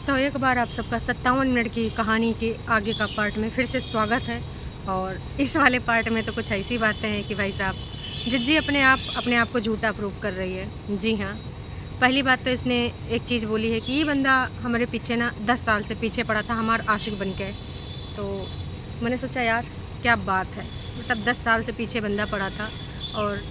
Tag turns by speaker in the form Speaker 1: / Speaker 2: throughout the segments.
Speaker 1: तो एक बार आप सबका 57 मिनट की कहानी के आगे का पार्ट में फिर से स्वागत है। और इस वाले पार्ट में तो कुछ ऐसी बातें हैं कि भाई साहब जिज्जी अपने आप को झूठा प्रूव कर रही है। जी हाँ, पहली बात तो इसने एक चीज़ बोली है कि ये बंदा हमारे पीछे ना 10 साल से पीछे पड़ा था हमारा आशिक बन के। तो मैंने सोचा यार क्या बात है, मतलब 10 साल से पीछे बंदा पड़ा था और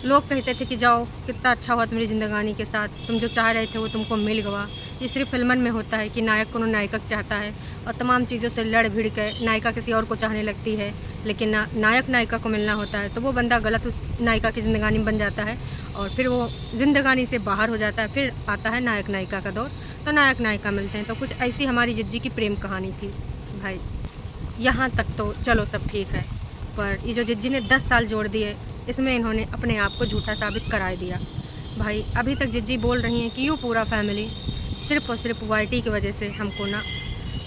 Speaker 1: लोग कहते थे कि जाओ कितना अच्छा हुआ तुम्हारी ज़िंदगानी के साथ, तुम जो चाह रहे थे वो तुमको मिल गया। ये सिर्फ फिल्मन में होता है कि नायक को नायिका चाहता है और तमाम चीज़ों से लड़ भिड़ के नायिका किसी और को चाहने लगती है, लेकिन नायक नायिका को मिलना होता है तो वो बंदा गलत नायिका की ज़िंदगानी बन जाता है और फिर वो ज़िंदगानी से बाहर हो जाता है। फिर आता है नायक नायिका का दौर, तो नायक नायिका मिलते हैं। तो कुछ ऐसी हमारी जिज्जी की प्रेम कहानी थी भाई। यहाँ तक तो चलो सब ठीक है, पर ये जो जिज्जी ने 10 साल जोड़ दिए इसमें इन्होंने अपने आप को झूठा साबित करा दिया भाई। अभी तक जिज्जी बोल रही हैं कि यूँ पूरा फैमिली सिर्फ़ और सिर्फ वाईटी की वजह से हमको ना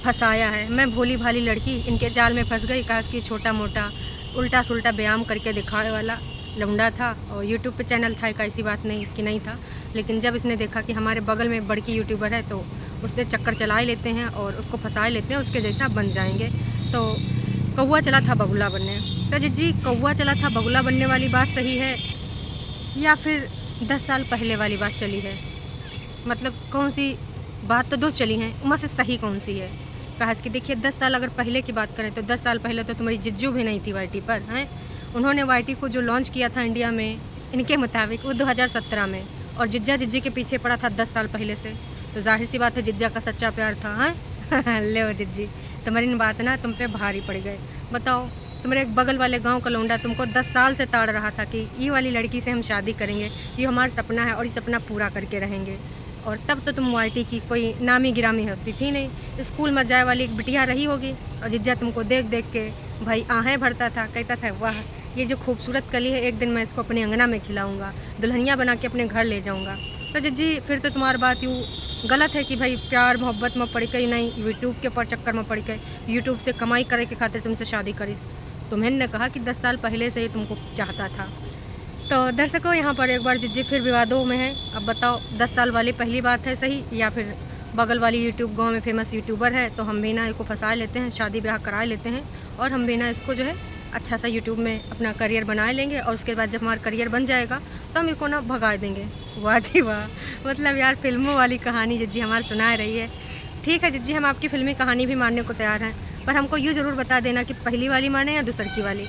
Speaker 1: फंसाया है। मैं भोली भाली लड़की इनके जाल में फंस गई। काश कि छोटा मोटा उल्टा सुल्टा व्यायाम करके दिखाने वाला लौंडा था और यूट्यूब पे चैनल था, एक ऐसी बात नहीं कि नहीं था। लेकिन जब इसने देखा कि हमारे बगल में बड़की यूट्यूबर है तो उससे चक्कर चला ही लेते हैं और उसको फंसा लेते हैं, उसके जैसा बन जाएंगे। तो कौवा चला था बगुला बनने। तो जिज्जी कौवा चला था बगुला बनने वाली बात सही है या फिर 10 साल पहले वाली बात चली है? मतलब कौन सी बात तो दो चली हैं, उनमें से सही कौन सी है? कहा कि देखिए 10 साल अगर पहले की बात करें तो 10 साल पहले तो तुम्हारी जिज्जू भी नहीं थी वाईटी पर हैं। उन्होंने वाईटी को जो लॉन्च किया था इंडिया में इनके मुताबिक वो 2017 में, और जिज्जा जिज्जी के पीछे पड़ा था 10 साल पहले से। तो जाहिर सी बात है जिज्जा का सच्चा प्यार था। हैं ले जिज्जी तुम्हारी बात ना तुम पे भारी पड़ गए। बताओ तुम्हारे एक बगल वाले गांव का लौंडा तुमको 10 साल से ताड़ रहा था कि ये वाली लड़की से हम शादी करेंगे, ये हमारा सपना है और ये सपना पूरा करके रहेंगे। और तब तो तुम वाईटी की कोई नामी गिरामी हस्ती थी नहीं, स्कूल में जाए वाली एक बिटिया रही होगी और जिज्जा तुमको देख देख के भाई आहें भरता था, कहता था वाह ये जो खूबसूरत कली है एक दिन मैं इसको अपने अंगना में खिलाऊँगा, दुल्हनिया बना के अपने घर ले जाऊँगा। तो जिज्जी फिर तो तुम्हारी बात यूँ गलत है कि भाई प्यार मोहब्बत में पड़ गई, नहीं यूट्यूब के पर चक्कर में पड़ गए, यूट्यूब से कमाई करे के खातिर तुमसे शादी करीस। तुम्हें ने कहा कि 10 साल पहले से ही तुमको चाहता था। तो दर्शकों यहाँ पर एक बार जिज्जी फिर विवादों में है। अब बताओ 10 साल वाली पहली बात है सही या फिर बगल वाली यूट्यूब गांव में फेमस यूट्यूबर है तो हम भी ना इसको फंसा लेते हैं, शादी ब्याह करा लेते हैं और हम भी ना इसको जो है अच्छा सा यूट्यूब में अपना करियर बना लेंगे और उसके बाद जब हमारा करियर बन जाएगा तो हम इसको ना भगा देंगे। वाह जी वाह, मतलब यार फिल्मों वाली कहानी जिज्जी हमारे सुना रही है। ठीक है जिज्जी, हम आपकी फिल्मी कहानी भी मानने को तैयार हैं, पर हमको यूँ ज़रूर बता देना कि पहली वाली माने या दूसर की वाली।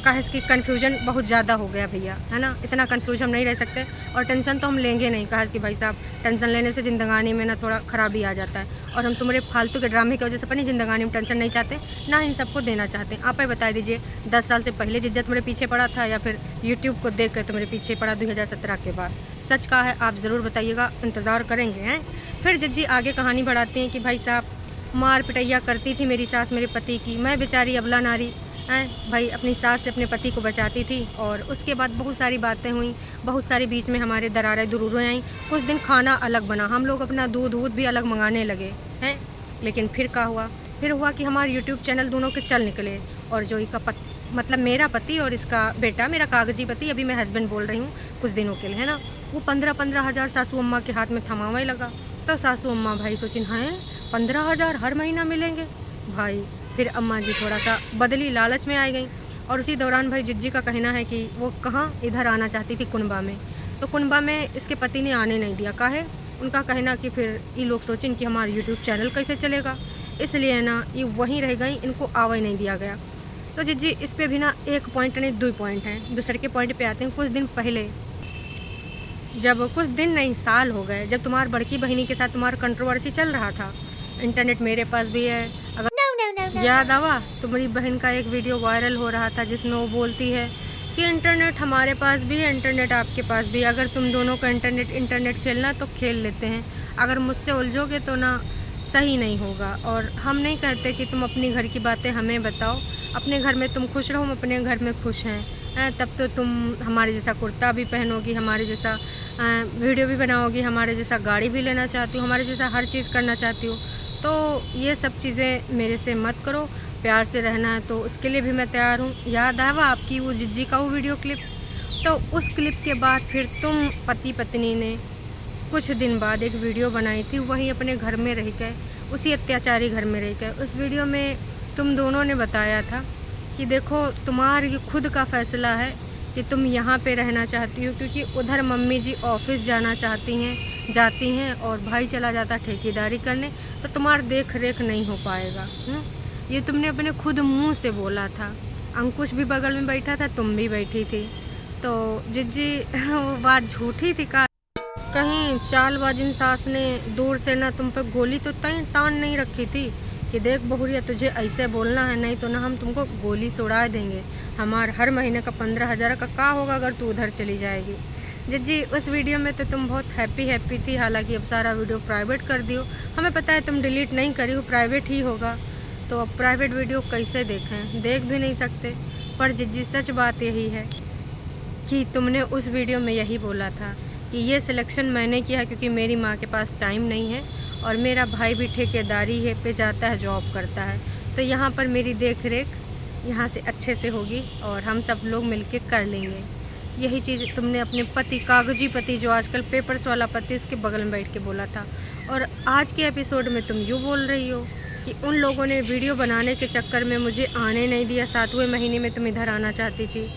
Speaker 1: काहे इसकी कन्फ्यूजन बहुत ज़्यादा हो गया भैया, है ना। इतना कन्फ्यूज हम नहीं रह सकते और टेंशन तो हम लेंगे नहीं। कहा कि भाई साहब टेंशन लेने से ज़िंदगानी में ना थोड़ा ख़राबी आ जाता है और हम तुम्हारे फालतू के ड्रामे की वजह से अपनी ज़िंदगानी में टेंशन नहीं चाहते, ना इन सबको देना चाहते। आप ही बता दीजिए 10 साल से पहले जिज्जा तुम्हारे पीछे पड़ा था या फिर यूट्यूब को देख कर तुम्हारे पीछे पड़ा 2017 के बाद? सच कहा है आप ज़रूर बताइएगा, इंतज़ार करेंगे हैं। फिर जिज्जी आगे कहानी बढ़ाती हैं कि भाई साहब मार पिटैया करती थी मेरी सास मेरे पति की, मैं बेचारी अबला नारी हैं भाई अपनी सास से अपने पति को बचाती थी। और उसके बाद बहुत सारी बातें हुई, बहुत सारी बीच में हमारे दरारें दुरूरें आई। कुछ दिन खाना अलग बना, हम लोग अपना दूध भी अलग मंगाने लगे हैं। लेकिन फिर क्या हुआ, फिर हुआ कि हमारे यूट्यूब चैनल दोनों के चल निकले और जो इसका मतलब मेरा पति और इसका बेटा, मेरा कागजी पति, अभी मैं हस्बैंड बोल रही हूँ कुछ दिनों के लिए, है ना, वो 15-15 हज़ार सासू अम्मा के हाथ में थमावे लगा। तो सासू अम्मा भाई सोचिन हैं 15 हज़ार हर महीना मिलेंगे भाई। फिर अम्मा जी थोड़ा सा बदली, लालच में आ गई और उसी दौरान भाई जिज्जी का कहना है कि वो कहाँ इधर आना चाहती थी कुनबा में, तो कुनबा में इसके पति ने आने नहीं दिया। काहे? उनका कहना कि फिर ये लोग सोचें कि हमारा यूट्यूब चैनल कैसे चलेगा, इसलिए ना ये वहीं रह गई, इनको आवे नहीं दिया गया। तो जिज्जी इस पर भी ना एक पॉइंट नहीं 2 पॉइंट हैं। दूसरे के पॉइंट पे आते हैं। कुछ दिन पहले, जब कुछ दिन नहीं साल हो गए, जब तुम्हारी बड़की बहनी के साथ तुम्हारा कंट्रोवर्सी चल रहा था, इंटरनेट मेरे पास भी है, अगर याद आवा तुम्हारी बहन का एक वीडियो वायरल हो रहा था जिसमें वो बोलती है कि इंटरनेट हमारे पास भी है, इंटरनेट आपके पास भी, अगर तुम दोनों का इंटरनेट खेलना तो खेल लेते हैं, अगर मुझसे उलझोगे तो ना सही नहीं होगा। और हम नहीं कहते कि तुम अपनी घर की बातें हमें बताओ, अपने घर में तुम खुश रहो, हम अपने घर में खुश हैं, तब तो तुम हमारे जैसा कुर्ता भी पहनोगी, हमारे जैसा वीडियो भी बनाओगी, हमारे जैसा गाड़ी भी लेना चाहती हो, हमारे जैसा हर चीज़ करना चाहती हो। तो ये सब चीज़ें मेरे से मत करो, प्यार से रहना है तो उसके लिए भी मैं तैयार हूँ। याद आवा आपकी वो जिज्जी का वो वीडियो क्लिप? तो उस क्लिप के बाद फिर तुम पति पत्नी ने कुछ दिन बाद एक वीडियो बनाई थी, वहीं अपने घर में रह के, उसी अत्याचारी घर में रह के। उस वीडियो में तुम दोनों ने बताया था कि देखो तुम्हारी खुद का फ़ैसला है कि तुम यहाँ पे रहना चाहती हो, क्योंकि उधर मम्मी जी ऑफिस जाना जाती हैं और भाई चला जाता ठेकेदारी करने, तो तुम्हारा देख रेख नहीं हो पाएगा। ये तुमने अपने खुद मुंह से बोला था। अंकुश भी बगल में बैठा था, तुम भी बैठी थी। तो जिज्जी वो बात झूठी थी का? कहीं चालबाज इन सास ने दूर से ना तुम पे गोली तो तान नहीं रखी थी कि देख बहुरिया तुझे ऐसे बोलना है, नहीं तो ना हम तुमको गोली से उड़ा देंगे। हमार हर महीने का 15,000 का होगा अगर तू उधर चली जाएगी। जिज्जी उस वीडियो में तो तुम बहुत हैप्पी थी, हालांकि अब सारा वीडियो प्राइवेट कर दियो। हमें पता है तुम डिलीट नहीं करी हो, प्राइवेट ही होगा। तो अब प्राइवेट वीडियो कैसे देखें? देख भी नहीं सकते। पर जिज्जी सच बात यही है कि तुमने उस वीडियो में यही बोला था कि ये सिलेक्शन मैंने किया है क्योंकि मेरी माँ के पास टाइम नहीं है और मेरा भाई भी ठेकेदारी है पे जाता है, जॉब करता है, तो यहाँ पर मेरी देख रेख यहाँ से अच्छे से होगी और हम सब लोग मिलके कर लेंगे। यही चीज़ तुमने अपने पति, कागजी पति, जो आजकल पेपर्स वाला पति, उसके बगल में बैठ के बोला था। और आज के एपिसोड में तुम यूँ बोल रही हो कि उन लोगों ने वीडियो बनाने के चक्कर में मुझे आने नहीं दिया, 7वें महीने में तुम इधर आना चाहती थी।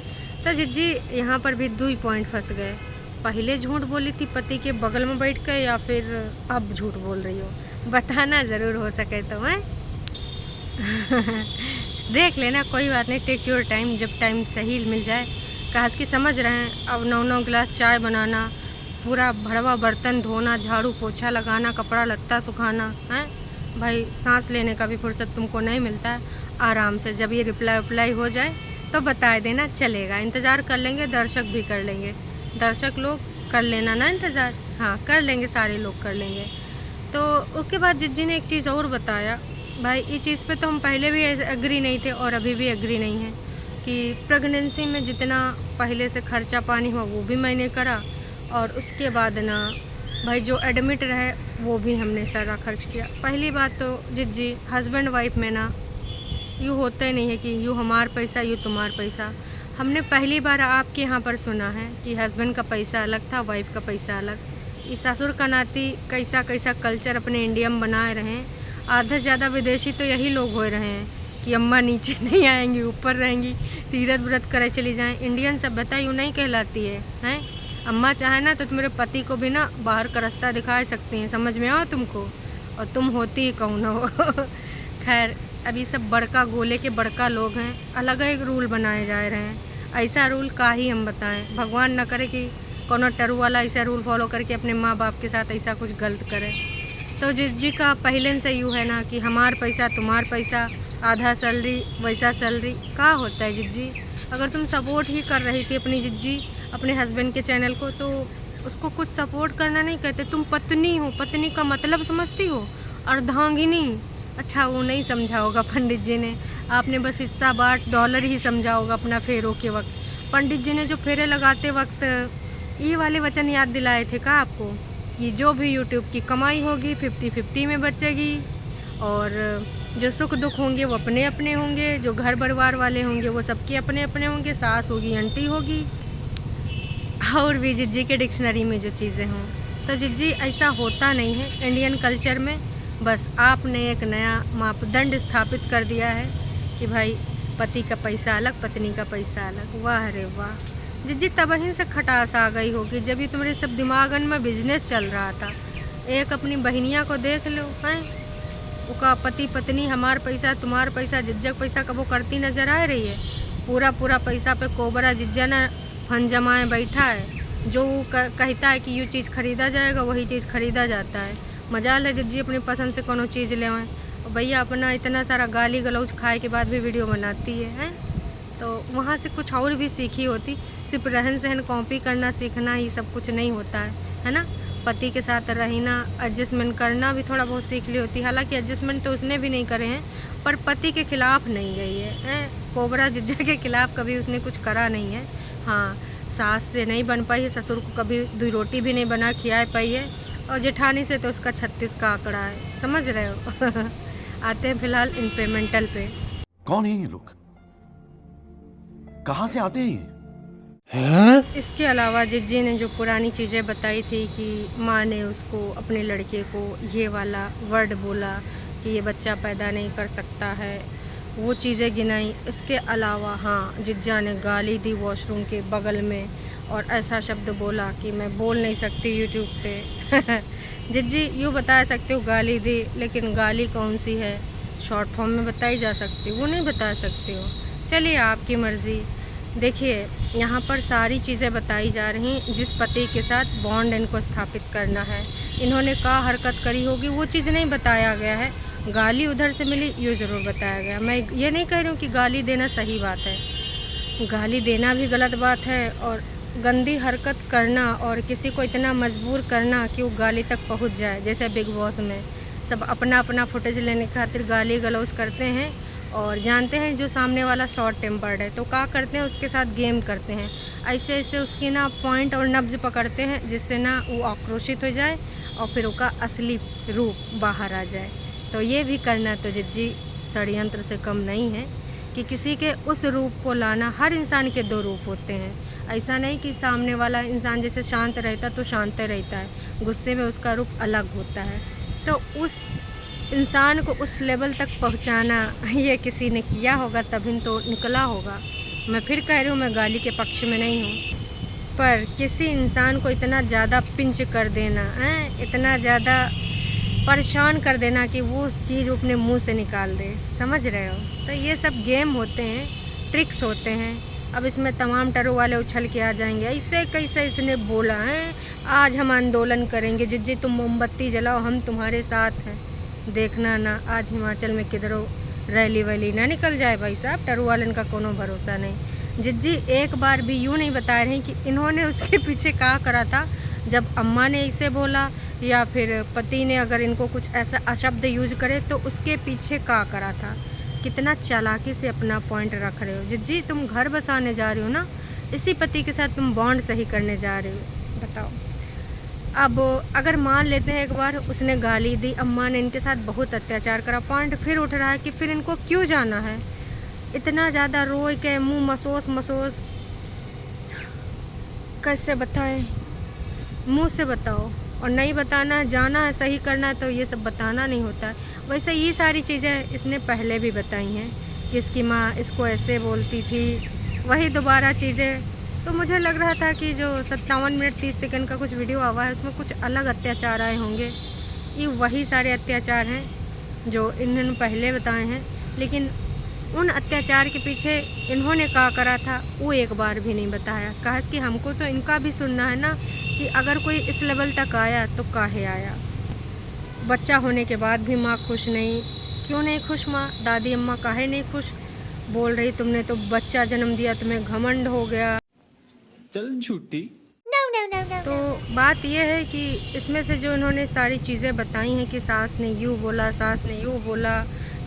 Speaker 1: तो जिज्जी यहाँ पर भी 2 पॉइंट फंस गए। पहले झूठ बोली थी पति के बगल में बैठ कर, या फिर अब झूठ बोल रही हो? बताना ज़रूर हो सके तो है। देख लेना, कोई बात नहीं, टेक योर टाइम, जब टाइम सही मिल जाए। काश की समझ रहे हैं, अब 9 गिलास चाय बनाना, पूरा भरवा बर्तन धोना, झाड़ू पोछा लगाना, कपड़ा लत्ता सुखाना है भाई। सांस लेने का भी फुर्सत तुमको नहीं मिलता है। आराम से जब ये रिप्लाई हो जाए तो बता देना, चलेगा, इंतज़ार कर लेंगे, दर्शक भी कर लेंगे। दर्शक लोग कर लेना ना इंतज़ार, हाँ कर लेंगे, सारे लोग कर लेंगे। तो उसके बाद जिज्जी ने एक चीज़ और बताया भाई, ये चीज़ पे तो हम पहले भी एग्री नहीं थे और अभी भी एग्री नहीं है कि प्रेगनेंसी में जितना पहले से खर्चा पानी हुआ वो भी मैंने करा, और उसके बाद ना भाई जो एडमिट रहे वो भी हमने सारा खर्च किया। पहली बात तो जिज्जी, हस्बैंड वाइफ में ना यूँ होता नहीं है कि यूँ हमारा पैसा यूँ तुम्हारा पैसा। हमने पहली बार आपके यहाँ पर सुना है कि हस्बैंड का पैसा अलग था, वाइफ का पैसा अलग। इस ससुर का नाती कैसा कल्चर अपने इंडिया में बनाए रहे हैं। आधा से ज़्यादा विदेशी तो यही लोग हो रहे हैं कि अम्मा नीचे नहीं आएंगी, ऊपर रहेंगी, तीरथ व्रत करे चली जाएं। इंडियन सभ्यता यूँ नहीं कहलाती है, हैं? अम्मा चाहे ना तो तुम्हारे पति को भी ना बाहर का रास्ता दिखा सकती हैं, समझ में आओ तुमको, और तुम होती ही कौन हो। खैर, अभी सब बड़का गोले के बड़का लोग हैं, अलग एक रूल बनाए जा रहे हैं। ऐसा रूल का ही हम बताएं, भगवान न करे कि कोनो टरू वाला ऐसा रूल फॉलो करके अपने माँ बाप के साथ ऐसा कुछ गलत करे। तो जिज्जी का पहले से यूँ है ना कि हमार पैसा तुम्हार पैसा, आधा सैलरी वैसा सैलरी का होता है जिज्जी। अगर तुम सपोर्ट ही कर रही थी अपनी जिज्जी अपने हस्बैंड के चैनल को, तो उसको कुछ सपोर्ट करना नहीं कहते। तुम पत्नी हो, पत्नी का मतलब समझती हो, अर्धांगिनी। अच्छा वो नहीं समझा होगा पंडित जी ने, आपने बस हिस्सा बाट डॉलर ही समझा होगा अपना फेरों के वक्त। पंडित जी ने जो फेरे लगाते वक्त ये वाले वचन याद दिलाए थे का आपको कि जो भी यूट्यूब की कमाई होगी 50-50 में बचेगी, और जो सुख दुख होंगे वो अपने अपने होंगे, जो घर परिवार वाले होंगे वो सबके अपने अपने होंगे, सास होगी, आंटी होगी, और भी जिज्जी के डिक्शनरी में जो चीज़ें हों। तो जिज्जी ऐसा होता नहीं है इंडियन कल्चर में। बस आपने एक नया मापदंड स्थापित कर दिया है कि भाई पति का पैसा अलग, पत्नी का पैसा अलग। वाह रे वाह जिज्जी, तबही से खटास आ गई होगी जब ये तुम्हारे सब दिमागन में बिजनेस चल रहा था। एक अपनी बहनिया को देख लो, हैं उसका पति पत्नी, हमार पैसा तुम्हार पैसा, जिज्जक पैसा कबो करती नज़र आ रही है। पूरा पैसा पे कोबरा जिज्जा ना फन जमाए बैठा है। जो वो कहता है कि ये चीज़ खरीदा जाएगा वही चीज़ खरीदा जाता है। मजाल है जिज्जी अपनी पसंद से कोनो चीज़ ले आए, और भैया अपना इतना सारा गाली गलौज खाए के बाद भी वीडियो बनाती है। तो वहाँ से कुछ और भी सीखी होती, सिर्फ रहन सहन कॉपी करना सीखना ही सब कुछ नहीं होता है ना। पति के साथ रहना, एडजस्टमेंट करना भी थोड़ा बहुत सीख ली होती। हालांकि एडजस्टमेंट तो उसने भी नहीं करे हैं, पर पति के खिलाफ नहीं गई है। कोबरा जिज्जा के खिलाफ कभी उसने कुछ करा नहीं है। हाँ, सास से नहीं बन पाई है, ससुर को कभी 2 रोटी भी नहीं बना खिला पाई है, और जेठानी से तो उसका 36 का आंकड़ा है, समझ रहे हो। आते हैं फिलहाल इम्प्लीमेंटल पे।
Speaker 2: कौन है ये लोग, कहाँ से आते हैं ये?
Speaker 1: इसके अलावा जिज्जी ने जो पुरानी चीज़ें बताई थी कि माँ ने उसको अपने लड़के को ये वाला वर्ड बोला कि ये बच्चा पैदा नहीं कर सकता है, वो चीज़ें गिनाई। इसके अलावा हाँ, जिज्जा ने गाली दी वॉशरूम के बगल में और ऐसा शब्द बोला कि मैं बोल नहीं सकती यूट्यूब पे। जिज्जी यूँ बता सकते हो गाली दी, लेकिन गाली कौन सी है शॉर्ट फॉर्म में बताई जा सकती, वो नहीं बता सकते हो। चलिए आपकी मर्ज़ी। देखिए यहाँ पर सारी चीज़ें बताई जा रही हैं, जिस पति के साथ बॉन्ड इनको स्थापित करना है, इन्होंने क्या हरकत करी होगी वो चीज़ नहीं बताया गया है। गाली उधर से मिली ये ज़रूर बताया गया। मैं ये नहीं कह रही हूँ कि गाली देना सही बात है, गाली देना भी गलत बात है, और गंदी हरकत करना और किसी को इतना मजबूर करना कि वो गाली तक पहुँच जाए। जैसे बिग बॉस में सब अपना अपना फुटेज लेने खातिर गाली गलौज करते हैं और जानते हैं जो सामने वाला शॉर्ट टेम्पर्ड है तो क्या करते हैं, उसके साथ गेम करते हैं। ऐसे ऐसे उसकी ना पॉइंट और नब्ज पकड़ते हैं जिससे ना वो आक्रोशित हो जाए और फिर उसका असली रूप बाहर आ जाए। तो ये भी करना तो जिज्जी षड्यंत्र से कम नहीं है कि किसी के उस रूप को लाना। हर इंसान के दो रूप होते हैं, ऐसा नहीं कि सामने वाला इंसान जैसे शांत रहता तो शांत रहता है, गुस्से में उसका रूप अलग होता है। तो उस इंसान को उस लेवल तक पहुंचाना ये किसी ने किया होगा तभी तो निकला होगा। मैं फिर कह रही हूँ, मैं गाली के पक्ष में नहीं हूँ, पर किसी इंसान को इतना ज़्यादा पिंच कर देना है, इतना ज़्यादा परेशान कर देना कि वो चीज़ अपने मुंह से निकाल दे, समझ रहे हो। तो ये सब गेम होते हैं, ट्रिक्स होते हैं। अब इसमें तमाम टरू वाले उछल के आ जाएंगे, ऐसे कैसे इसने बोला है, आज हम आंदोलन करेंगे, जिज्जी तुम मोमबत्ती जलाओ हम तुम्हारे साथ हैं। देखना ना आज हिमाचल में किधरों रैली वैली ना निकल जाए भाई साहब, टरू वालन का कोनो भरोसा नहीं। जिज्जी एक बार भी यूँ नहीं बता रहे कि इन्होंने उसके पीछे क्या करा था, जब अम्मा ने इसे बोला या फिर पति ने अगर इनको कुछ ऐसा अशब्द यूज करे तो उसके पीछे क्या करा था। कितना चालाकी से अपना पॉइंट रख रहे हो जिज्जी, तुम घर बसाने जा रहे हो ना, इसी पति के साथ तुम बॉन्ड सही करने जा रहे हो, बताओ। अब अगर मान लेते हैं एक बार उसने गाली दी, अम्मा ने इनके साथ बहुत अत्याचार करा, पॉइंट फिर उठ रहा है कि फिर इनको क्यों जाना है, इतना ज़्यादा रोए के मुंह मसोस मसोस, कैसे बताएं, मुंह से बताओ। और नहीं बताना है, जाना है सही करना है तो ये सब बताना नहीं होता। वैसे ये सारी चीज़ें इसने पहले भी बताई हैं कि इसकी माँ इसको ऐसे बोलती थी, वही दोबारा चीज़ें। तो मुझे लग रहा था कि जो 57 मिनट 30 सेकंड का कुछ वीडियो आवा है उसमें कुछ अलग अत्याचार आए होंगे। ये वही सारे अत्याचार हैं जो इन्होंने पहले बताए हैं, लेकिन उन अत्याचार के पीछे इन्होंने क्या करा था वो एक बार भी नहीं बताया। कहा कि हमको तो इनका भी सुनना है ना कि अगर कोई इस लेवल तक आया तो काहे आया। बच्चा होने के बाद भी माँ खुश नहीं, क्यों नहीं खुश माँ, दादी अम्मा काहे नहीं खुश, बोल रही तुमने तो बच्चा जन्म दिया, तुम्हें घमंड हो गया,
Speaker 2: चल झूठी।
Speaker 1: तो बात यह है कि इसमें से जो इन्होंने सारी चीज़ें बताई हैं कि सास ने यूँ बोला, सास ने यूँ बोला,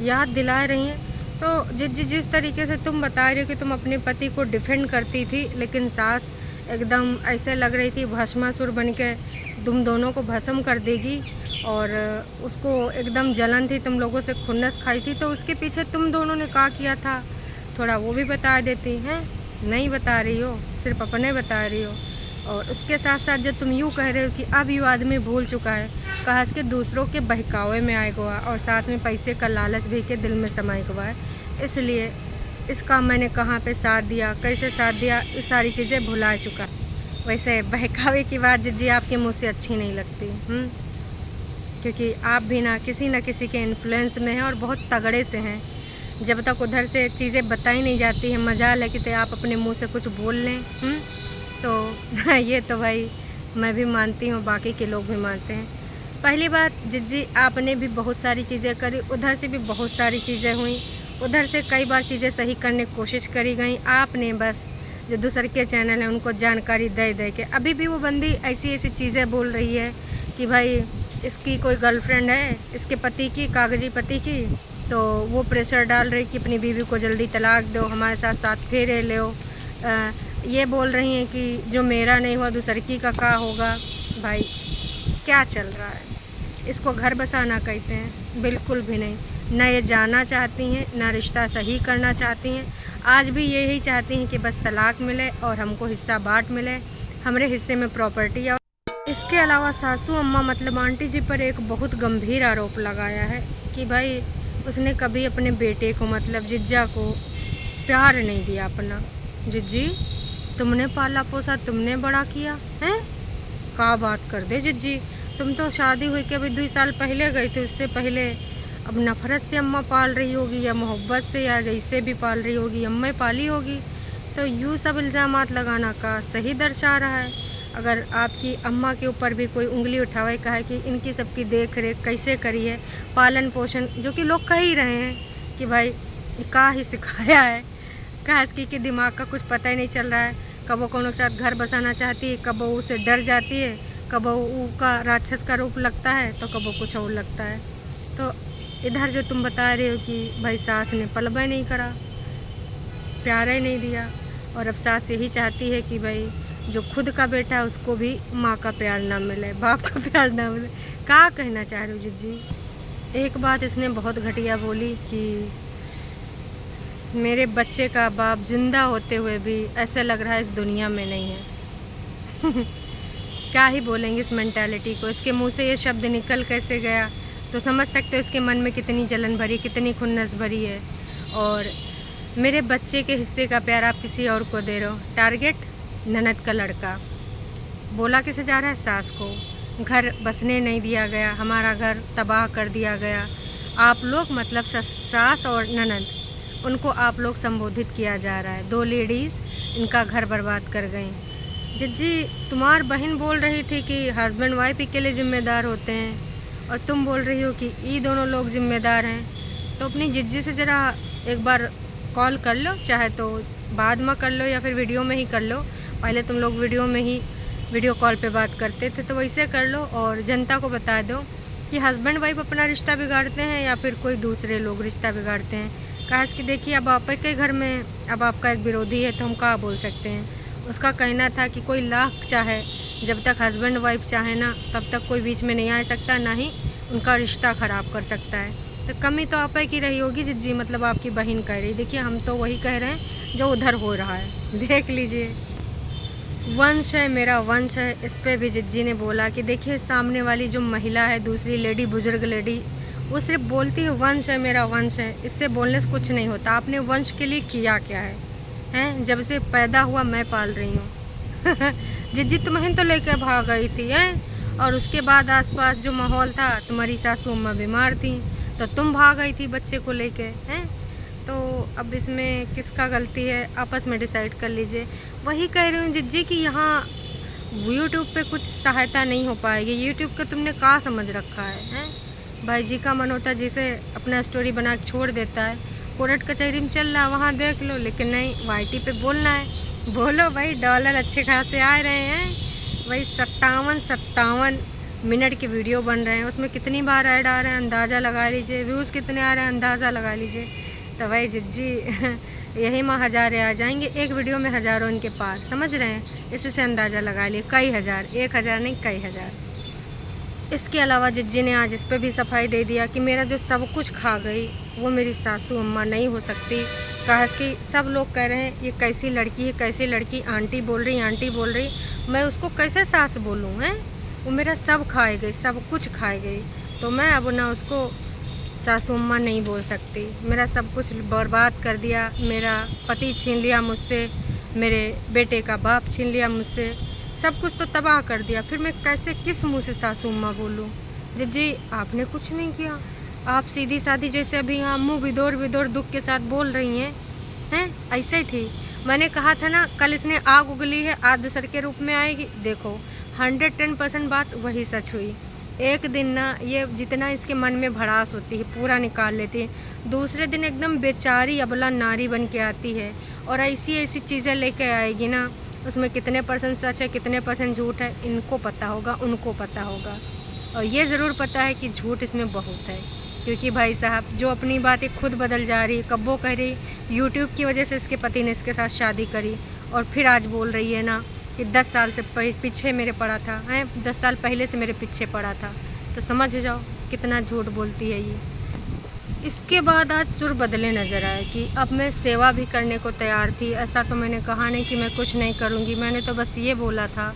Speaker 1: याद दिला रही हैं। तो जिस तरीके से तुम बता रहे हो कि तुम अपने पति को डिफेंड करती थी, लेकिन सास एकदम ऐसे लग रही थी भस्मासुर बन के तुम दोनों को भस्म कर देगी, और उसको एकदम जलन थी, तुम लोगों से खुन्नस खाई थी। तो उसके पीछे तुम दोनों ने क्या किया था थोड़ा वो भी बता देती हैं, नहीं बता रही हो, सिर्फ अपने बता रही हो। और उसके साथ साथ जब तुम यूँ कह रहे हो कि अब ये आदमी भूल चुका है, कहा कि दूसरों के बहकावे में आए हुआ और साथ में पैसे का लालच भी के दिल में समाये हुआ है, इसलिए इसका मैंने कहाँ पे साथ दिया, कैसे साथ दिया, ये सारी चीज़ें भुला चुका। वैसे बहकावे की बात जिज्जी आपके मुँह से अच्छी नहीं लगती, क्योंकि आप भी ना किसी के इन्फ्लुएंस में हैं और बहुत तगड़े से हैं। जब तक उधर से चीज़ें बताई नहीं जाती हैं, मजाल है कि आप अपने मुँह से कुछ बोल लें। तो ये तो भाई मैं भी मानती हूँ, बाकी के लोग भी मानते हैं। पहली बात जिज्जी आपने भी बहुत सारी चीज़ें करी, उधर से भी बहुत सारी चीज़ें हुई, उधर से कई बार चीज़ें सही करने की कोशिश करी गई। आपने बस जो दूसरे के चैनल हैं उनको जानकारी दे के, अभी भी वो बंदी ऐसी चीज़ें बोल रही है कि भाई इसकी कोई गर्लफ्रेंड है, इसके पति की, कागजी पति की, तो वो प्रेशर डाल रही कि अपनी बीवी को जल्दी तलाक दो, हमारे साथ साथ फेरे लो। ये बोल रही हैं कि जो मेरा नहीं हुआ दूसरकी का क्या होगा। भाई क्या चल रहा है, इसको घर बसाना कहते हैं? बिल्कुल भी नहीं। ना ये जाना चाहती हैं, ना रिश्ता सही करना चाहती हैं। आज भी यही चाहती हैं कि बस तलाक मिले और हमको हिस्सा बाँट मिले, हमारे हिस्से में प्रॉपर्टी। और इसके अलावा सासू अम्मा मतलब आंटी जी पर एक बहुत गंभीर आरोप लगाया है कि भाई उसने कभी अपने बेटे को मतलब जिज्जा को प्यार नहीं दिया अपना। जिज्जी तुमने पाला पोसा, तुमने बड़ा किया है, क्या बात कर दे जिज्जी। तुम तो शादी हुई के अभी 2 साल पहले गई थी, उससे पहले अब नफ़रत से अम्मा पाल रही होगी या मोहब्बत से या जैसे भी पाल रही होगी, अम्मा पाली होगी। तो यूँ सब इल्ज़ामात लगाना का सही दर्शा रहा है। अगर आपकी अम्मा के ऊपर भी कोई उंगली उठावे का है कि इनकी सबकी देख रेख कैसे करी है, पालन पोषण, जो कि लोग कह ही रहे हैं कि भाई का ही सिखाया है, कहा इसकी के दिमाग का कुछ पता ही नहीं चल रहा है। कब वो कौन के साथ घर बसाना चाहती है, कब वो उसे डर जाती है, कब वो का राक्षस का रूप लगता है, तो कब वो कुछ और लगता है। तो इधर जो तुम बता रहे हो कि भाई सास ने पलबा नहीं करा, प्यार ही नहीं दिया, और अब सास यही चाहती है कि भाई जो खुद का बेटा है उसको भी माँ का प्यार ना मिले, बाप का प्यार ना मिले। क्या कहना चाह रहे हो जिज्जी। एक बात इसने बहुत घटिया बोली कि मेरे बच्चे का बाप जिंदा होते हुए भी ऐसे लग रहा है इस दुनिया में नहीं है। क्या ही बोलेंगे इस मेंटालिटी को। इसके मुंह से ये शब्द निकल कैसे गया तो समझ सकते हो इसके मन में कितनी जलन भरी, कितनी खुन्नस भरी है। और मेरे बच्चे के हिस्से का प्यार आप किसी और को दे रहे हो। टारगेट ननद का लड़का, बोला किसे जा रहा है, सास को। घर बसने नहीं दिया गया, हमारा घर तबाह कर दिया गया। आप लोग मतलब सास और ननद, उनको आप लोग संबोधित किया जा रहा है। 2 लेडीज़ इनका घर बर्बाद कर गई। जिज्जी तुम्हार बहन बोल रही थी कि हस्बैंड वाइफ ही के लिए ज़िम्मेदार होते हैं, और तुम बोल रही हो कि ये दोनों लोग ज़िम्मेदार हैं। तो अपनी जिज्जी से ज़रा एक बार कॉल कर लो, चाहे तो बाद में कर लो या फिर वीडियो में ही कर लो। पहले तुम लोग वीडियो में ही वीडियो कॉल पे बात करते थे, तो वैसे कर लो और जनता को बता दो कि हस्बैंड वाइफ अपना रिश्ता बिगाड़ते हैं या फिर कोई दूसरे लोग रिश्ता बिगाड़ते हैं। कहा कि देखिए अब आप के घर में अब आपका एक विरोधी है तो हम क्या बोल सकते हैं। उसका कहना था कि कोई लाख चाहे, जब तक हस्बैंड वाइफ चाहे ना तब तक कोई बीच में नहीं आ सकता, ना ही उनका रिश्ता ख़राब कर सकता है। तो कमी तो आप की रही होगी जिज्जी, मतलब आपकी बहन कह रही। देखिए हम तो वही कह रहे हैं जो उधर हो रहा है, देख लीजिए। वंश है, मेरा वंश है, इस पर भी जिज्जी ने बोला कि देखिए सामने वाली जो महिला है, दूसरी लेडी, बुजुर्ग लेडी, वो सिर्फ बोलती है वंश है, मेरा वंश है। इससे बोलने से कुछ नहीं होता। आपने वंश के लिए किया क्या है, हैं? जब से पैदा हुआ मैं पाल रही हूँ। जिज्जी तुम्हें तो लेकर भाग गई थी, हैं? और उसके बाद आसपास जो माहौल था, तुम्हारी सासू अम्मा बीमार थी तो तुम भाग गई थी बच्चे को लेके, हैं? तो अब इसमें किसका गलती है, आपस में डिसाइड कर लीजिए। वही कह रही हूँ जिज्जी कि यहाँ यूट्यूब पे कुछ सहायता नहीं हो पाएगी। यूट्यूब का तुमने क्या समझ रखा है, हैं? भाई जी का मन होता है जिसे अपना स्टोरी बना के छोड़ देता है। कोर्ट कचहरी में चल रहा है, वहाँ देख लो, लेकिन नहीं, वाईटी पे बोलना है। बोलो भाई, डॉलर अच्छे खासे आ रहे हैं भाई। 57 मिनट के वीडियो बन रहे हैं, उसमें कितनी बार ऐड आ रहे हैं अंदाज़ा लगा लीजिए। व्यूज़ कितने आ रहे हैं अंदाज़ा लगा लीजिए। तो भाई जिज्जी यही में हज़ारे आ जाएंगे, एक वीडियो में हज़ारों इनके पार, समझ रहे हैं। इससे अंदाज़ा लगा लिए कई हज़ार, 1000 नहीं कई हज़ार। इसके अलावा जिज्जी ने आज इस पर भी सफाई दे दिया कि मेरा जो सब कुछ खा गई वो मेरी सासू अम्मा नहीं हो सकती। कहा कि सब लोग कह रहे हैं ये कैसी लड़की है, कैसी लड़की, आंटी बोल रही, आंटी बोल रही, मैं उसको कैसे सास बोलूँ, हैं? वो मेरा सब खाए गई, सब कुछ खाए गई, तो मैं अब ना उसको सासू अम्मा नहीं बोल सकती। मेरा सब कुछ बर्बाद कर दिया, मेरा पति छीन लिया मुझसे, मेरे बेटे का बाप छीन लिया मुझसे, सब कुछ तो तबाह कर दिया। फिर मैं कैसे, किस मुंह से सासू अम्मा बोलूँ? जिज्जी आपने कुछ नहीं किया, आप सीधी सादी जैसे अभी यहाँ मुँह भिदोर दुख के साथ बोल रही हैं, ऐसे ही थी। मैंने कहा था ना, कल इसने आग उगली है, आज दूसर के रूप में आएगी। देखो 110% बात वही सच हुई। एक दिन ना ये जितना इसके मन में भड़ास होती है पूरा निकाल लेती है, दूसरे दिन एकदम बेचारी अबला नारी बन के आती है और ऐसी ऐसी चीज़ें लेके आएगी ना, उसमें कितने % सच है, कितने % झूठ है, इनको पता होगा, उनको पता होगा। और ये ज़रूर पता है कि झूठ इसमें बहुत है, क्योंकि भाई साहब जो अपनी बातें खुद बदल जा रही, कब वो कह रही यूट्यूब की वजह से इसके पति ने इसके साथ शादी करी, और फिर आज बोल रही है ना कि 10 साल से पीछे मेरे पड़ा था, हैं? 10 साल पहले से मेरे पीछे पड़ा था। तो समझ जाओ कितना झूठ बोलती है ये। इसके बाद आज सुर बदले नज़र आए कि अब मैं सेवा भी करने को तैयार थी। ऐसा तो मैंने कहा नहीं कि मैं कुछ नहीं करूँगी, मैंने तो बस ये बोला था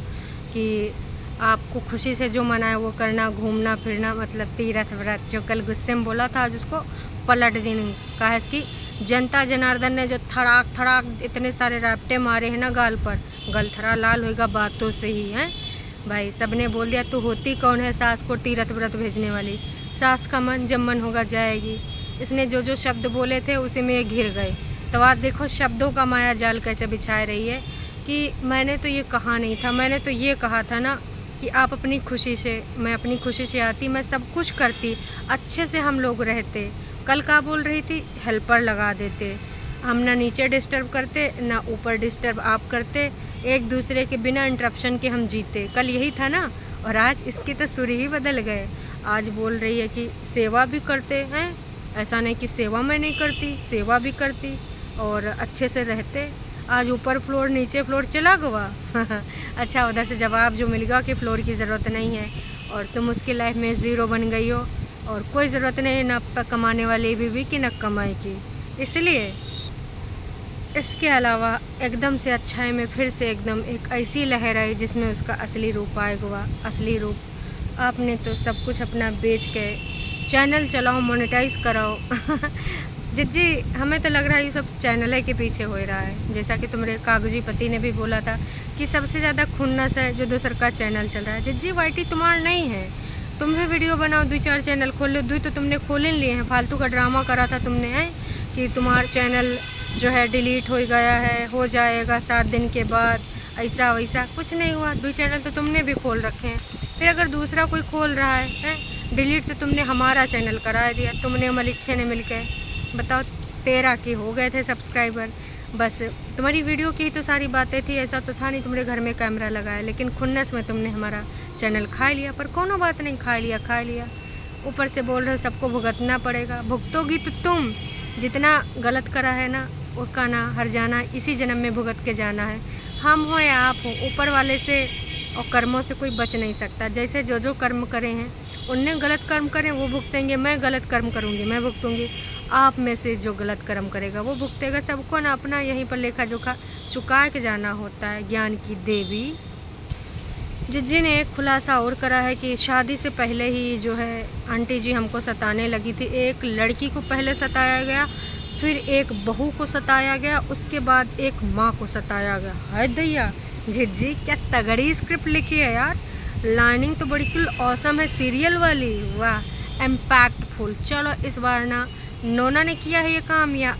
Speaker 1: कि आपको खुशी से जो मना है वो करना, घूमना फिरना, मतलब तीर्थ व्रत। जो कल गुस्से में बोला था आज उसको पलट देनी। कहा है कि जनता जनार्दन ने जो थड़ाक थड़ाक इतने सारे रपटे मारे हैं ना गाल पर, गलथरा लाल होएगा बातों से ही है भाई। सबने बोल दिया तू होती कौन है सास को तीर्थ व्रत भेजने वाली, सास का मन जब मन होगा जाएगी। इसने जो जो शब्द बोले थे उसी में ये घिर गए। तो आज देखो शब्दों का माया जाल कैसे बिछाए रही है कि मैंने तो ये कहा नहीं था, मैंने तो ये कहा था ना कि आप अपनी खुशी से, मैं अपनी खुशी से आती, मैं सब कुछ करती, अच्छे से हम लोग रहते। कल का बोल रही थी हेल्पर लगा देते, हम ना नीचे डिस्टर्ब करते ना ऊपर डिस्टर्ब आप करते, एक दूसरे के बिना इंटरप्शन के हम जीते। कल यही था ना, और आज इसके तो सुर ही बदल गए। आज बोल रही है कि सेवा भी करते हैं, ऐसा नहीं कि सेवा मैं नहीं करती, सेवा भी करती और अच्छे से रहते। आज ऊपर फ्लोर नीचे फ्लोर चला गवा। अच्छा, उधर से जवाब जो मिल गया कि फ्लोर की ज़रूरत नहीं है और तुम उसकी लाइफ में ज़ीरो बन गई हो और कोई ज़रूरत नहीं है ना कमाने वाली बीवी की ना कमाई की। इसलिए इसके अलावा एकदम से अच्छाई में फिर से एकदम एक ऐसी लहर आई जिसमें उसका असली रूप आएगा। असली रूप आपने तो सब कुछ अपना बेच के चैनल चलाओ, मोनेटाइज कराओ। जिज्जी हमें तो लग रहा है ये सब चैनल के पीछे हो रहा है। जैसा कि तुम्हारे कागजी पति ने भी बोला था कि सबसे ज़्यादा खुन्नस है जो दूसर का चैनल चल रहा है। जिज्जी वाईटी तुम्हारा नहीं है, तुम भी वीडियो बनाओ, 2-4 चैनल खोल लो। 2 तो तुमने खोल लिए हैं, फालतू का ड्रामा करा था तुमने है कि तुम्हारा चैनल जो है डिलीट हो गया है, हो जाएगा 7 दिन के बाद, ऐसा वैसा कुछ नहीं हुआ। 2 चैनल तो तुमने भी खोल रखे हैं। फिर अगर दूसरा कोई खोल रहा है डिलीट, तो तुमने हमारा चैनल करा दिया, तुमने मलिच्छे ने मिलकर। बताओ 13 के हो गए थे सब्सक्राइबर। बस तुम्हारी वीडियो की ही तो सारी बातें थी, ऐसा तो था नहीं तुम्हारे घर में कैमरा लगाया, लेकिन खुन्नस में तुमने हमारा चैनल खा लिया। पर कोनो बात नहीं, खा लिया। ऊपर से बोल रहे हो सबको भुगतना पड़ेगा। भुगतोगी तो तुम, जितना गलत करा है ना उसका ना हर जाना इसी जन्म में भुगत के जाना है। हम हो या आप हो, ऊपर वाले से और कर्मों से कोई बच नहीं सकता। जैसे जो जो कर्म करे हैं, उनने गलत कर्म करें वो भुगतेंगे, मैं गलत कर्म करूँगी मैं भुगतूँगी, आप में से जो गलत कर्म करेगा वो भुगतेगा। सबको ना अपना यहीं पर लेखा जोखा चुका के जाना होता है। ज्ञान की देवी जिज्जी ने एक खुलासा और करा है कि शादी से पहले ही जो है आंटी जी हमको सताने लगी थी। एक लड़की को पहले सताया गया, फिर एक बहू को सताया गया, उसके बाद एक माँ को सताया गया। हाय दैया, जिज्जी क्या तगड़ी स्क्रिप्ट लिखी है यार। लाइनिंग तो बिल्कुल ऑसम है, सीरियल वाली, वाह इम्पैक्टफुल। चलो इस बार ना नोना ने किया है ये काम या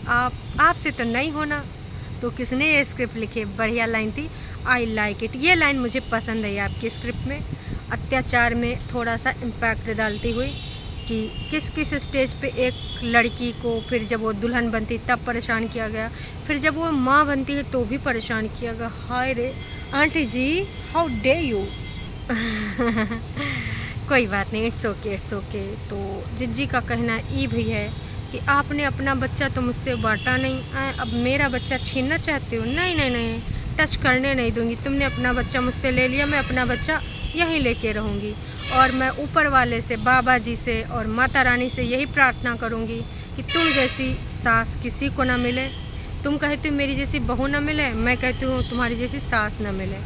Speaker 1: आपसे तो नहीं होना। तो किसने ये स्क्रिप्ट लिखी? बढ़िया लाइन थी, आई लाइक इट। ये लाइन मुझे पसंद है आपकी स्क्रिप्ट में, अत्याचार में थोड़ा सा इम्पैक्ट डालती हुई कि किस किस स्टेज पे एक लड़की को, फिर जब वो दुल्हन बनती तब परेशान किया गया, फिर जब वो माँ बनती है तो भी परेशान किया गया। हाय रे aunty ji, how do you. कोई बात नहीं, इट्स ओके। तो जिज्जी का कहना ये भी है कि आपने अपना बच्चा तो मुझसे बांटा नहीं, अब मेरा बच्चा छीनना चाहते हो? नहीं, टच करने नहीं दूंगी। तुमने अपना बच्चा मुझसे ले लिया, मैं अपना बच्चा यहीं लेके रहूँगी। और मैं ऊपर वाले से, बाबा जी से और माता रानी से यही प्रार्थना करूँगी कि तुम जैसी सास किसी को ना मिले। तुम कहती हो मेरी जैसी बहू ना मिले, मैं कहती हूँ तुम्हारी जैसी सास ना मिले।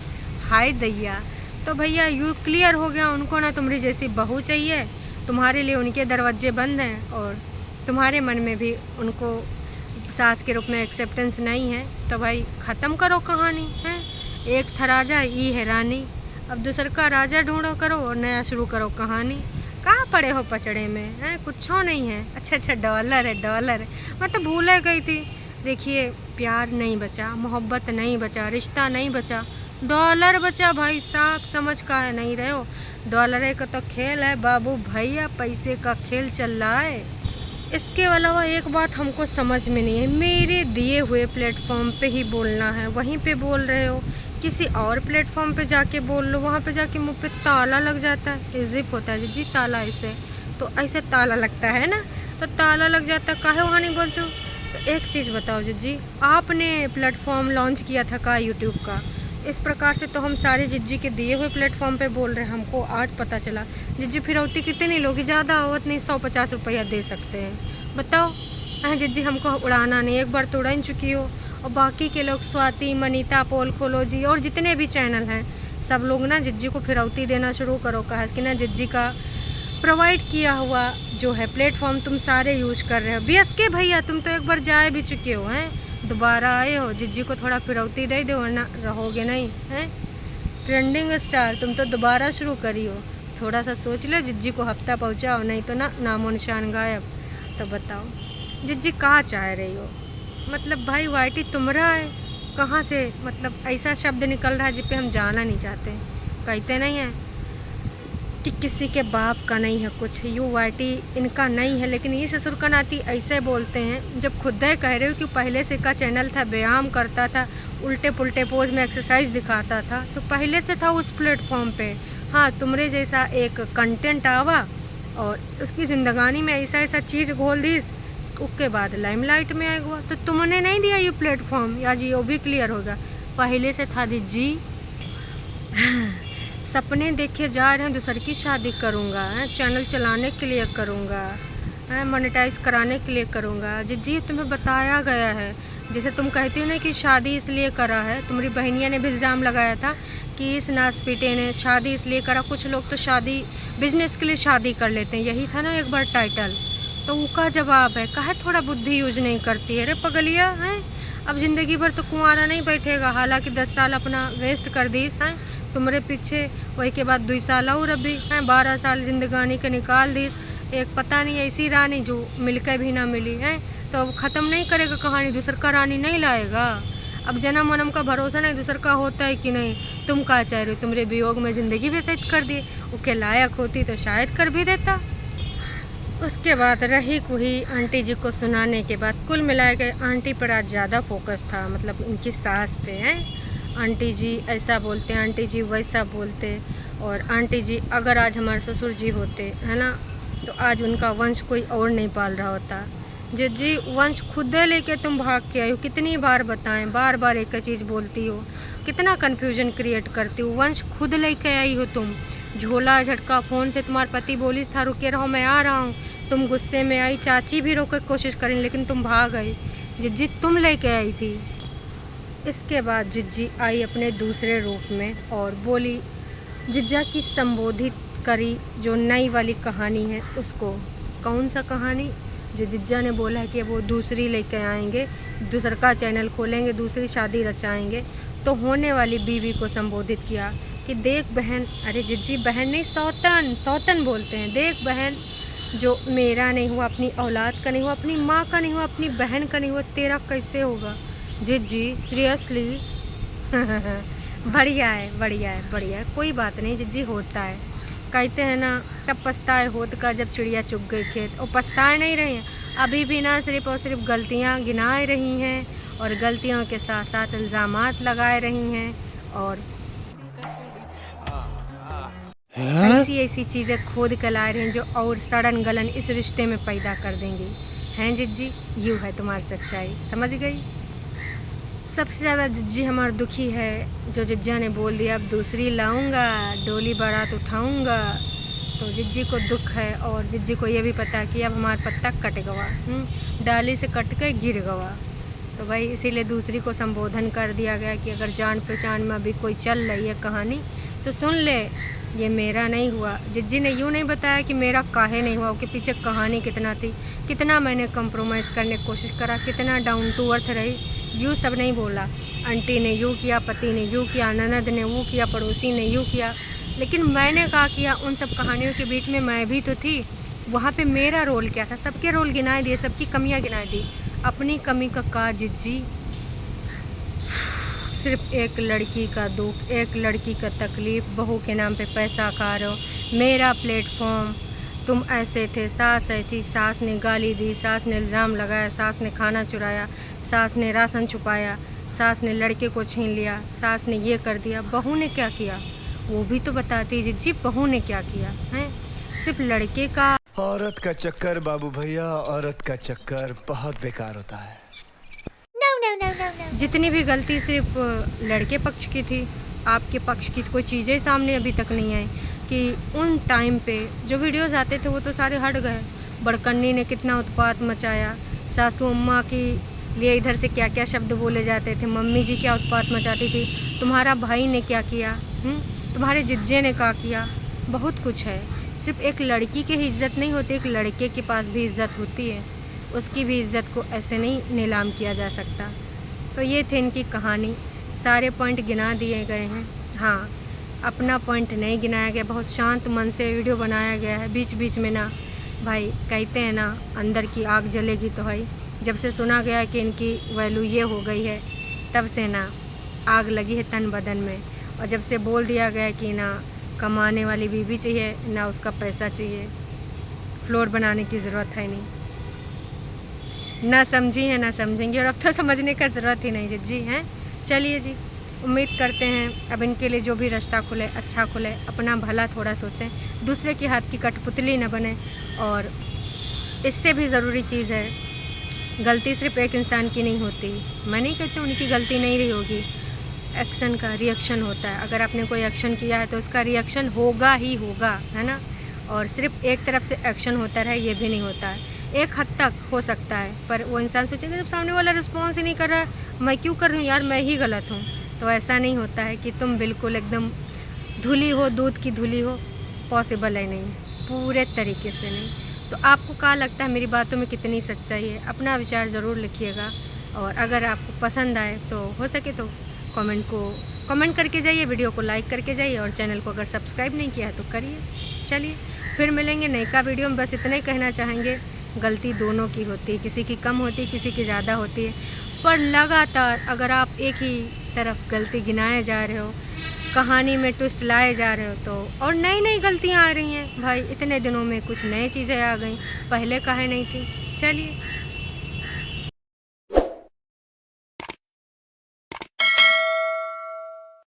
Speaker 1: हाय दैया, तो भैया यू क्लियर हो गया, उनको ना तुम्हारी जैसी बहू चाहिए, तुम्हारे लिए उनके दरवाजे बंद हैं और तुम्हारे मन में भी उनको सास के रूप में एक्सेप्टेंस नहीं है। तो भाई ख़त्म करो कहानी है। एक था राजा, ये है रानी, अब दूसर का राजा ढूंढो करो और नया शुरू करो कहानी। कहाँ पड़े हो पचड़े में हैं? कुछ नहीं है। अच्छा डॉलर है, मैं तो भूल गई थी। देखिए प्यार नहीं बचा, मोहब्बत नहीं बचा, रिश्ता नहीं बचा, डॉलर बचा भाई। साख समझ का है नहीं रहे हो, डॉलर का तो खेल है बाबू भैया, पैसे का खेल चल रहा है। इसके अलावा एक बात हमको समझ में नहीं है, मेरे दिए हुए प्लेटफॉर्म पे ही बोलना है, वहीं पे बोल रहे हो। किसी और प्लेटफॉर्म पे जाके बोल लो, वहाँ पे जाके मुंह पे ताला लग जाता है। जिप होता है जी ताला, ऐसे तो ऐसे ताला लगता है ना, तो ताला लग जाता है। काहे वहाँ नहीं बोलते हो? तो एक चीज़ बताओ जी, आपने प्लेटफॉर्म लॉन्च किया था का यूट्यूब का, इस प्रकार से तो हम सारे जिज्जी के दिए हुए प्लेटफॉर्म पे बोल रहे हैं। हमको आज पता चला जिज्जी फिरौती कितनी लोगी, ज़्यादा आवत नहीं, 150 रुपया दे सकते हैं। बताओ हाँ जिज्जी, हमको उड़ाना नहीं, एक बार तो उड़ा चुकी हो। और बाकी के लोग स्वाति, मनीता, पोल खोलो जी और जितने भी चैनल हैं सब लोग ना जिज्जी को फिरौती देना शुरू करो। कहा कि ना जिज्जी का प्रोवाइड किया हुआ जो है प्लेटफॉर्म तुम सारे यूज कर रहे हो। BSK भैया तुम तो एक बार जाए भी चुके हो हैं, दोबारा आए हो, जिज्जी को थोड़ा फिरौती दे दो वरना रहोगे नहीं हैं। ट्रेंडिंग स्टार तुम तो दोबारा शुरू करी हो, थोड़ा सा सोच लो, जिज्जी को हफ्ता पहुंचाओ, नहीं तो ना नामो निशान गायब। तो बताओ जिज्जी कहाँ चाह रही हो? मतलब भाई YT तुम्हारा है, कहाँ से मतलब ऐसा शब्द निकल रहा है जिस पे हम जाना नहीं चाहते। कहते नहीं हैं कि किसी के बाप का नहीं है कुछ, YT इनका नहीं है, लेकिन ये ससुर का नाती ऐसे बोलते हैं। जब खुद ही कह रहे हो कि पहले से का चैनल था, व्यायाम करता था, उल्टे पुल्टे पोज में एक्सरसाइज दिखाता था, तो पहले से था उस प्लेटफॉर्म पे। हाँ तुम्हारे जैसा एक कंटेंट आवा और उसकी ज़िंदगानी में ऐसा ऐसा चीज़ घोल दी, उसके बाद लाइमलाइट में आएगा। तो तुमने नहीं दिया ये प्लेटफॉर्म, या जी वो भी क्लियर होगा, पहले से था जी। सपने देखे जा रहे हैं, दूसर की शादी करूँगा, चैनल चलाने के लिए करूँगा, मोनेटाइज कराने के लिए करूँगा। जी तुम्हें बताया गया है, जैसे तुम कहती हो ना कि शादी इसलिए करा है, तुम्हारी बहनिया ने भी इल्ज़ाम लगाया था कि इस नासपीटे ने शादी इसलिए करा। कुछ लोग तो शादी बिजनेस के लिए शादी कर लेते हैं, यही था ना एक बार टाइटल। तो उसका जवाब है काहे थोड़ा बुद्धि यूज नहीं करती है रे पगलिया हैं। अब ज़िंदगी भर तो कुंवारा नहीं बैठेगा, हालांकि 10 साल अपना वेस्ट कर दीस हैं तुम्हारे पीछे, वही के बाद 2 साल और अभी हैं 12 साल जिंदगानी के निकाल दीस। एक पता नहीं ऐसी रानी जो मिलकर भी ना मिली है, तो अब ख़त्म नहीं करेगा कहानी, दूसर का रानी नहीं लाएगा। अब जन्म वनम का भरोसा नहीं दूसर का होता है कि नहीं। तुम क्या चाह रहे हो, तुम्हारे वियोग में ज़िंदगी व्यतीत कर दी, उसके लायक होती तो शायद कर भी देता। उसके बाद रही कुही आंटी जी को सुनाने के बाद कुल मिला के आंटी पर आज ज़्यादा फोकस था, मतलब इनकी सास पे हैं। आंटी जी ऐसा बोलते, आंटी जी वैसा बोलते, और आंटी जी अगर आज हमारे ससुर जी होते है ना, तो आज उनका वंश कोई और नहीं पाल रहा होता। जी वंश खुद लेके तुम भाग के आई हो, कितनी बार बताएं, बार बार एक चीज़ बोलती हो, कितना कन्फ्यूजन क्रिएट करती हो। वंश खुद लेके आई हो तुम, झोला झटका फ़ोन से तुम्हारे पति बोली था रुके रहो मैं आ रहा हूँ, तुम गुस्से में आई, चाची भी रोकने की कोशिश करें लेकिन तुम भाग गई। जिज्जी तुम लेके आई थी। इसके बाद जिज्जी आई अपने दूसरे रूप में और बोली, जिज्जा की संबोधित करी जो नई वाली कहानी है उसको। कौन सा कहानी? जो जिज्जा ने बोला है कि वो दूसरी लेके आएंगे, दूसरा का चैनल खोलेंगे, दूसरी शादी रचाएंगे, तो होने वाली बीवी को संबोधित किया कि देख बहन, अरे जिज्जी बहन नहीं सौतन, सौतन बोलते हैं, देख बहन जो मेरा नहीं हुआ, अपनी औलाद का नहीं हुआ, अपनी माँ का नहीं हुआ, अपनी बहन का नहीं हुआ, तेरा कैसे होगा? जिज्जी सीरियसली बढ़िया है बढ़िया है बढ़िया है, कोई बात नहीं जिज्जी, होता है। कहते हैं ना तब पछताए होत का जब चिड़िया चुग गई खेत, और पछताए नहीं रहे हैं, अभी भी ना सिर्फ और सिर्फ गलतियाँ गिनाए रही हैं और गलतियों के साथ साथ इल्ज़ामात लगाए रही हैं और ऐसी ऐसी चीज़ें खोद कर ला रहे हैं जो और सड़न गलन इस रिश्ते में पैदा कर देंगी। हैं जिज्जी, यूँ है तुम्हारी सच्चाई, समझ गई? सबसे ज़्यादा जिज्जी हमारा दुखी है जो जिज्जा ने बोल दिया अब दूसरी लाऊंगा, डोली बारात उठाऊंगा। तो जिज्जी को दुख है और जिज्जी को ये भी पता है कि अब हमारा पत्ता कट गवा, डाली से कट के गिर गवा। तो भाई इसीलिए दूसरी को संबोधन कर दिया गया कि अगर जान पहचान में अभी कोई चल रही है कहानी तो सुन ले, ये मेरा नहीं हुआ। जिज्जी ने यूँ नहीं बताया कि मेरा काहे नहीं हुआ, उसके पीछे कहानी कितना थी, कितना मैंने कंप्रोमाइज़ करने की कोशिश करा, कितना डाउन टू अर्थ रही, यूँ सब नहीं बोला। आंटी ने यूँ किया, पति ने यूँ किया, ननद ने वो किया, पड़ोसी ने यूँ किया, लेकिन मैंने क्या किया? उन सब कहानियों के बीच में मैं भी तो थी, वहाँ पे मेरा रोल क्या था? सबके रोल गिनाए दिए, सबकी कमियाँ गिनाए दी, अपनी कमी का जिज्जी? सिर्फ एक लड़की का दुख, एक लड़की का तकलीफ़, बहू के नाम पे पैसा खा रहे हो, मेरा प्लेटफॉर्म, तुम ऐसे थे, सास आई थी, सास ने गाली दी, सास ने इल्ज़ाम लगाया, सास ने खाना चुराया, सास ने राशन छुपाया, सास ने लड़के को छीन लिया, सास ने ये कर दिया। बहू ने क्या किया वो भी तो बताती जिज्जी, बहू ने क्या किया है? सिर्फ लड़के का।
Speaker 3: औरत का चक्कर बाबू भैया, औरत का चक्कर बहुत बेकार होता है।
Speaker 1: जितनी भी गलती सिर्फ लड़के पक्ष की थी, आपके पक्ष की कोई चीज़ें सामने अभी तक नहीं आई कि उन टाइम पे जो वीडियोज़ आते थे वो तो सारे हट गए। बड़कन्नी ने कितना उत्पात मचाया, सासू अम्मा की लिए इधर से क्या क्या शब्द बोले जाते थे, मम्मी जी क्या उत्पात मचाती थी, तुम्हारा भाई ने क्या किया, तुम्हारे जिज्जे ने क्या किया, बहुत कुछ है। सिर्फ एक लड़की की ही इज़्ज़त नहीं होती, एक लड़के के पास भी इज़्ज़त होती है, उसकी भी इज़्ज़त को ऐसे नहीं नीलाम किया जा सकता। तो ये थे इनकी कहानी, सारे पॉइंट गिना दिए गए हैं। हाँ, अपना पॉइंट नहीं गिनाया गया, बहुत शांत मन से वीडियो बनाया गया है। बीच बीच में ना भाई कहते हैं ना, अंदर की आग जलेगी तो भाई, जब से सुना गया कि इनकी वैल्यू ये हो गई है तब से ना आग लगी है तन बदन में। और जब से बोल दिया गया कि ना कमाने वाली बीवी चाहिए, ना उसका पैसा चाहिए, फ्लोर बनाने की ज़रूरत है नहीं, ना समझी है ना समझेंगे, और अब तो समझने का ज़रूरत ही नहीं जी हैं। चलिए जी, उम्मीद करते हैं अब इनके लिए जो भी रास्ता खुले अच्छा खुले, अपना भला थोड़ा सोचें, दूसरे के हाथ की कठपुतली न बने। और इससे भी ज़रूरी चीज़ है, गलती सिर्फ एक इंसान की नहीं होती। मैं नहीं कहती उनकी गलती नहीं रही होगी, एक्शन का रिएक्शन होता है। अगर आपने कोई एक्शन किया है तो उसका रिएक्शन होगा ही होगा, है ना। और सिर्फ एक तरफ से एक्शन होता रहे ये भी नहीं होता है, एक हद तक हो सकता है, पर वो इंसान सोचेगा जब सामने वाला रिस्पॉन्स ही नहीं कर रहा है, मैं क्यों कर रही हूँ यार, मैं ही गलत हूँ। तो ऐसा नहीं होता है कि तुम बिल्कुल एकदम धुली हो, दूध की धुली हो, पॉसिबल है नहीं, पूरे तरीके से नहीं। तो आपको क्या लगता है मेरी बातों में कितनी सच्चाई है, अपना विचार ज़रूर लिखिएगा। और अगर आपको पसंद आए तो हो सके तो कमेंट करके जाइए, वीडियो को लाइक करके जाइए, और चैनल को अगर सब्सक्राइब नहीं किया है तो करिए। चलिए फिर मिलेंगे नए का वीडियो में। बस इतना ही कहना चाहेंगे, गलती दोनों की होती है, किसी की कम होती है, किसी की ज़्यादा होती है, पर लगातार अगर आप एक ही तरफ गलती गिनाए जा रहे हो, कहानी में ट्विस्ट लाए जा रहे हो, तो और नई नई गलतियाँ आ रही हैं भाई। इतने दिनों में कुछ नई चीज़ें आ गई, पहले काहे नहीं थी। चलिए।